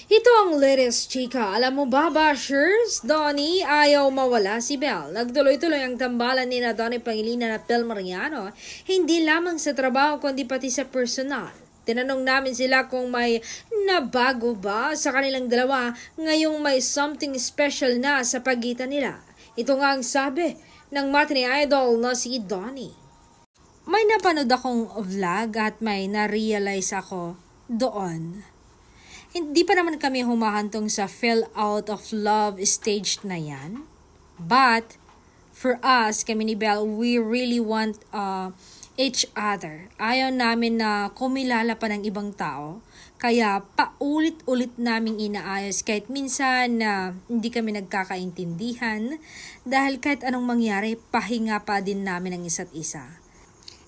Ito ang latest chika. Alam mo ba, bashers? Donnie, ayaw mawala si Belle. Nagtuloy-tuloy ang tambalan ni na Donnie Pangilinan at Belle Mariano. Hindi lamang sa trabaho kundi pati sa personal. Tinanong namin sila kung may nabago ba sa kanilang dalawa ngayong may something special na sa pagitan nila. Ito nga ang sabi ng matinee idol na si Donnie. May napanood akong vlog at may na-realize ako doon. Hindi pa naman kami humahantong sa fell out of love stage na yan. But, for us, kami ni Belle, we really want each other. Ayaw namin na kumilala pa ng ibang tao. Kaya, paulit-ulit naming inaayos kahit minsan na hindi kami nagkakaintindihan. Dahil kahit anong mangyari, pahinga pa din namin ang isa't isa.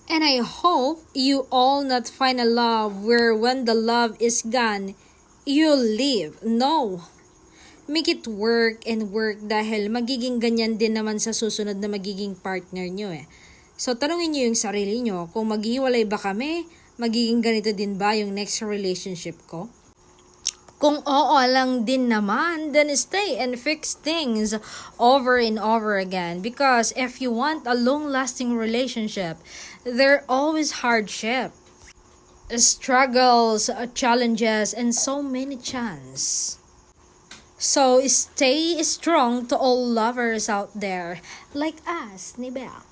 And I hope you all not find a love where when the love is gone, you'll leave. No. Make it work and work dahil magiging ganyan din naman sa susunod na magiging partner nyo eh. So tanungin nyo yung sarili nyo, kung maghiwalay ba kami, magiging ganito din ba yung next relationship ko? Kung oo lang din naman, then stay and fix things over and over again. Because if you want a long-lasting relationship, there are always hardship, struggles, challenges, and so many chances. So stay strong to all lovers out there like us, ni Belle.